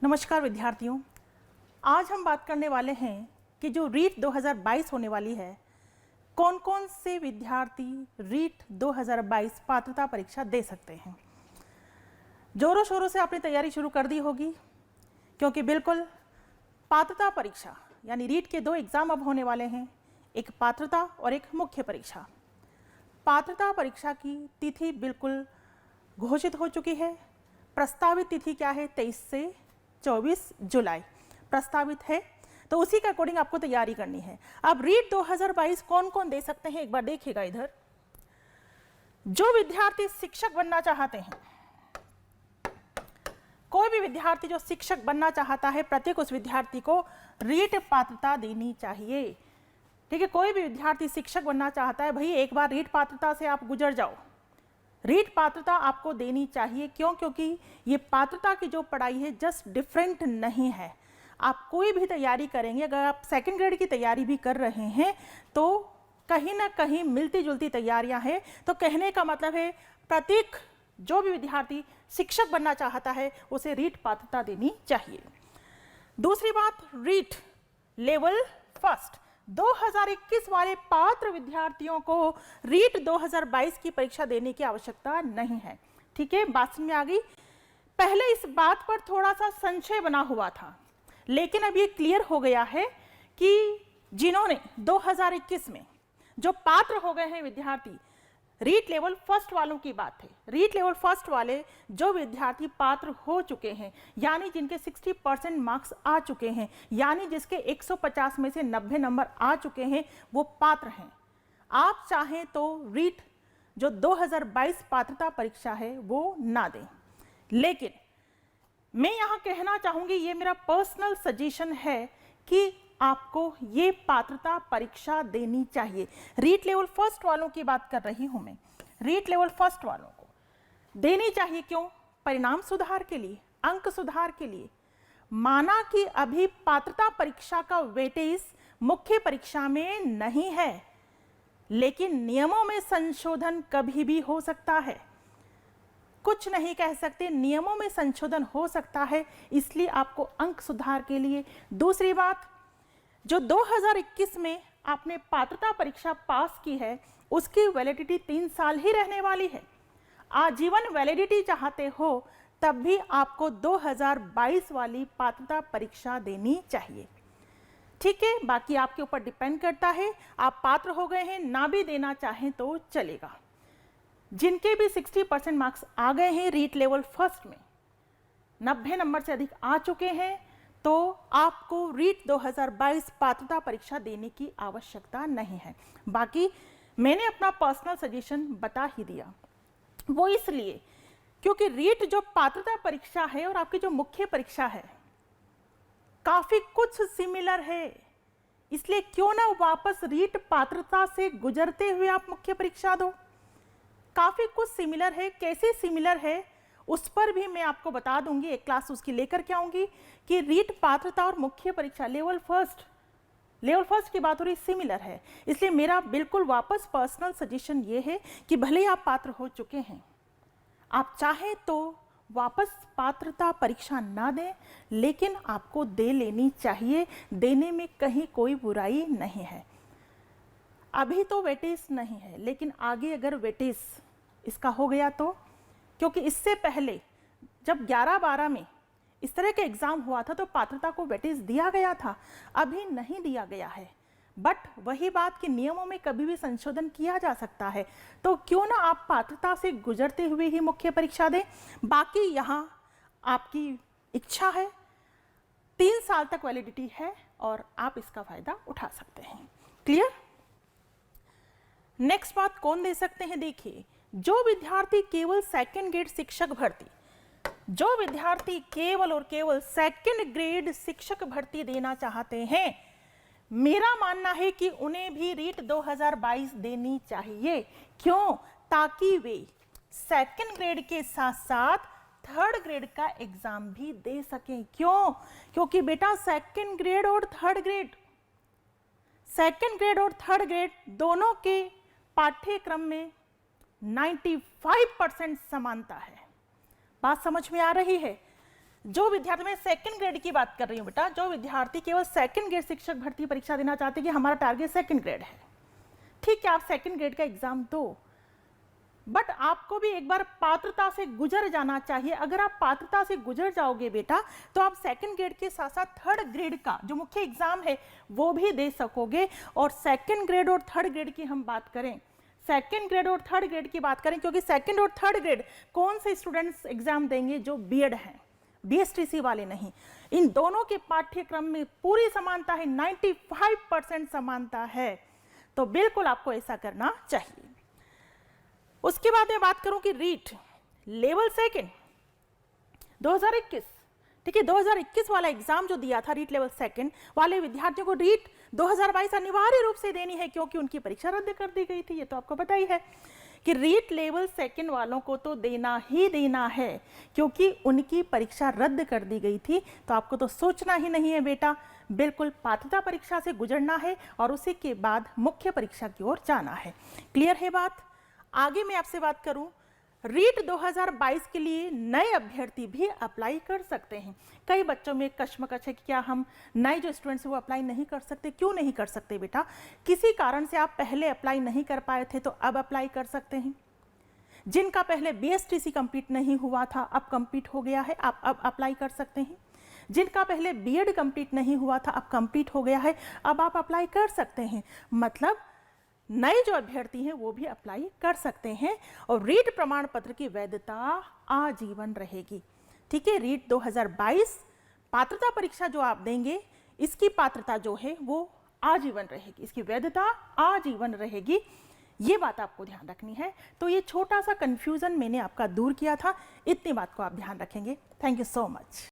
नमस्कार विद्यार्थियों, आज हम बात करने वाले हैं कि जो रीट 2022 होने वाली है, कौन कौन से विद्यार्थी रीट 2022 पात्रता परीक्षा दे सकते हैं। जोरों शोरों से आपने तैयारी शुरू कर दी होगी, क्योंकि बिल्कुल पात्रता परीक्षा यानी रीट के 2 एग्ज़ाम अब होने वाले हैं, एक पात्रता और एक मुख्य परीक्षा। पात्रता परीक्षा की तिथि बिल्कुल घोषित हो चुकी है। प्रस्तावित तिथि क्या है? 23 से 24 जुलाई प्रस्तावित है, तो उसी के अकॉर्डिंग आपको तैयारी करनी है। अब रीट 2022 कौन कौन दे सकते हैं, एक बार देखिएगा इधर। जो विद्यार्थी शिक्षक बनना चाहते हैं, कोई भी विद्यार्थी जो शिक्षक बनना चाहता है, प्रत्येक उस विद्यार्थी को रीट पात्रता देनी चाहिए। ठीक है, कोई भी विद्यार्थी शिक्षक बनना चाहता है, भाई एक बार रीट पात्रता से आप गुजर जाओ। रीट पात्रता आपको देनी चाहिए। क्यों? क्योंकि ये पात्रता की जो पढ़ाई है जस्ट डिफरेंट नहीं है। आप कोई भी तैयारी करेंगे, अगर आप सेकंड ग्रेड की तैयारी भी कर रहे हैं तो कहीं ना कहीं मिलती जुलती तैयारियां हैं। तो कहने का मतलब है प्रत्येक जो भी विद्यार्थी शिक्षक बनना चाहता है उसे रीट पात्रता देनी चाहिए। दूसरी बात, रीट लेवल फर्स्ट 2021 वाले पात्र विद्यार्थियों को रीट 2022 की परीक्षा देने की आवश्यकता नहीं है। ठीक है, बात समझ में आ गई। पहले इस बात पर थोड़ा सा संशय बना हुआ था, लेकिन अब ये क्लियर हो गया है कि जिन्होंने 2021 में जो पात्र हो गए हैं विद्यार्थी, रीट लेवल फर्स्ट वालों की बात है। रीट लेवल फर्स्ट वाले जो विद्यार्थी पात्र हो चुके हैं, यानी जिनके 60% मार्क्स आ चुके हैं, यानी जिसके 150 में से 90 नंबर आ चुके हैं, वो पात्र हैं। आप चाहें तो रीट जो 2022 पात्रता परीक्षा है वो ना दें, लेकिन मैं यहाँ कहना चाहूँगी, ये मेरा पर्सनल सजेशन है कि आपको ये पात्रता परीक्षा देनी चाहिए। रीट लेवल फर्स्ट वालों की बात कर रही हूं मैं। रीट लेवल फर्स्ट वालों को देनी चाहिए। क्यों? परिणाम सुधार के लिए, अंक सुधार के लिए। माना कि अभी पात्रता परीक्षा का वेटेज मुख्य परीक्षा में नहीं है, लेकिन नियमों में संशोधन कभी भी हो सकता है। कुछ नहीं कह सकते, नियमों में संशोधन हो सकता है, इसलिए आपको अंक सुधार के लिए। दूसरी बात, जो 2021 में आपने पात्रता परीक्षा पास की है उसकी वैलिडिटी 3 साल ही रहने वाली है। आजीवन वैलिडिटी चाहते हो तब भी आपको 2022 वाली पात्रता परीक्षा देनी चाहिए। ठीक है, बाकी आपके ऊपर डिपेंड करता है। आप पात्र हो गए हैं, ना भी देना चाहें तो चलेगा। जिनके भी 60% मार्क्स आ गए हैं रीट लेवल फर्स्ट में, 90 नंबर से अधिक आ चुके हैं, तो आपको रीट 2022 पात्रता परीक्षा देने की आवश्यकता नहीं है। बाकी मैंने अपना पर्सनल सजेशन बता ही दिया। वो इसलिए क्योंकि रीट जो पात्रता परीक्षा है और आपकी जो मुख्य परीक्षा है काफी कुछ सिमिलर है, इसलिए क्यों ना वापस रीट पात्रता से गुजरते हुए आप मुख्य परीक्षा दो। काफी कुछ सिमिलर है। कैसे सिमिलर है उस पर भी मैं आपको बता दूंगी, एक क्लास उसकी लेकर के आऊंगी कि रीट पात्रता और मुख्य परीक्षा लेवल फर्स्ट की बात हो रही, सिमिलर है। इसलिए मेरा बिल्कुल वापस पर्सनल सजेशन ये है कि भले ही आप पात्र हो चुके हैं, आप चाहें तो वापस पात्रता परीक्षा ना दें, लेकिन आपको दे लेनी चाहिए। देने में कहीं कोई बुराई नहीं है। अभी तो वेटेज नहीं है, लेकिन आगे अगर वेटेज इसका हो गया तो, क्योंकि इससे पहले जब 11-12 में इस तरह के एग्जाम हुआ था तो पात्रता को वेटेज दिया गया था, अभी नहीं दिया गया है। बट वही बात कि नियमों में कभी भी संशोधन किया जा सकता है, तो क्यों ना आप पात्रता से गुजरते हुए ही मुख्य परीक्षा दें। बाकी यहाँ आपकी इच्छा है, 3 साल तक वैलिडिटी है और आप इसका फायदा उठा सकते हैं। क्लियर? नेक्स्ट बात, कौन दे सकते हैं? देखिए, जो विद्यार्थी केवल सेकंड ग्रेड शिक्षक भर्ती, जो विद्यार्थी केवल और केवल सेकंड ग्रेड शिक्षक भर्ती देना चाहते हैं, मेरा मानना है कि उन्हें भी रीट 2022 देनी चाहिए। क्यों? ताकि वे सेकंड ग्रेड के साथ साथ थर्ड ग्रेड का एग्जाम भी दे सकें। क्यों? क्योंकि बेटा सेकंड ग्रेड और थर्ड ग्रेड दोनों के पाठ्यक्रम में 95% समानता है। बात समझ में आ रही है? जो विद्यार्थी, मैं सेकंड ग्रेड की बात कर रही हूँ बेटा, जो विद्यार्थी केवल सेकंड ग्रेड शिक्षक भर्ती परीक्षा देना चाहते हैं कि हमारा टारगेट सेकंड ग्रेड है, ठीक है, आप सेकंड ग्रेड का एग्जाम दो, बट आपको भी एक बार पात्रता से गुजर जाना चाहिए। अगर आप पात्रता से गुजर जाओगे बेटा तो आप सेकंड ग्रेड के साथ साथ थर्ड ग्रेड का जो मुख्य एग्जाम है वो भी दे सकोगे। और सेकंड ग्रेड और थर्ड ग्रेड की हम बात करें, सेकंड ग्रेड और थर्ड ग्रेड की बात करें, क्योंकि सेकंड और थर्ड ग्रेड कौन से स्टूडेंट्स एग्जाम देंगे? जो बीएड हैं, बीएसटीसी वाले नहीं। इन दोनों के पाठ्यक्रम में पूरी समानता है, 95% समानता है, तो बिल्कुल आपको ऐसा करना चाहिए। उसके बाद मैं बात करूं कि रीट लेवल सेकंड 2021, ठीक है, 2021 वाला एग्जाम जो दिया था रीट लेवल सेकंड वाले विद्यार्थियों को रीट 2022 अनिवार्य रूप से देनी है, क्योंकि उनकी परीक्षा रद्द कर दी गई थी। ये तो आपको पता ही है कि रीट लेवल सेकंड वालों को तो देना ही देना है, क्योंकि उनकी परीक्षा रद्द कर दी गई थी। तो आपको तो सोचना ही नहीं है बेटा, बिल्कुल पात्रता परीक्षा से गुजरना है और उसी के बाद मुख्य परीक्षा की ओर जाना है। क्लियर है बात? आगे मैं आपसे बात करूं, रीट 2022 के लिए नए अभ्यर्थी भी अप्लाई कर सकते हैं। कई बच्चों में कश्मकश है कि क्या हम नए जो स्टूडेंट्स हैं वो अप्लाई नहीं कर सकते? क्यों नहीं कर सकते बेटा? किसी कारण से आप पहले अप्लाई नहीं कर पाए थे तो अब अप्लाई कर सकते हैं। जिनका पहले बीएसटीसी कंप्लीट नहीं हुआ था अब कंप्लीट हो गया है, आप अब अप्लाई कर सकते हैं। जिनका पहले बीएड कंप्लीट नहीं हुआ था अब कंप्लीट हो गया है, अब आप अप्लाई कर सकते हैं। मतलब नए जो अभ्यर्थी हैं वो भी अप्लाई कर सकते हैं और रीट प्रमाण पत्र की वैधता आजीवन रहेगी। ठीक है, रीट 2022 पात्रता परीक्षा जो आप देंगे इसकी पात्रता जो है वो आजीवन रहेगी, इसकी वैधता आजीवन रहेगी। ये बात आपको ध्यान रखनी है। तो ये छोटा सा कंफ्यूजन मैंने आपका दूर किया था, इतनी बात को आप ध्यान रखेंगे। Thank you so much.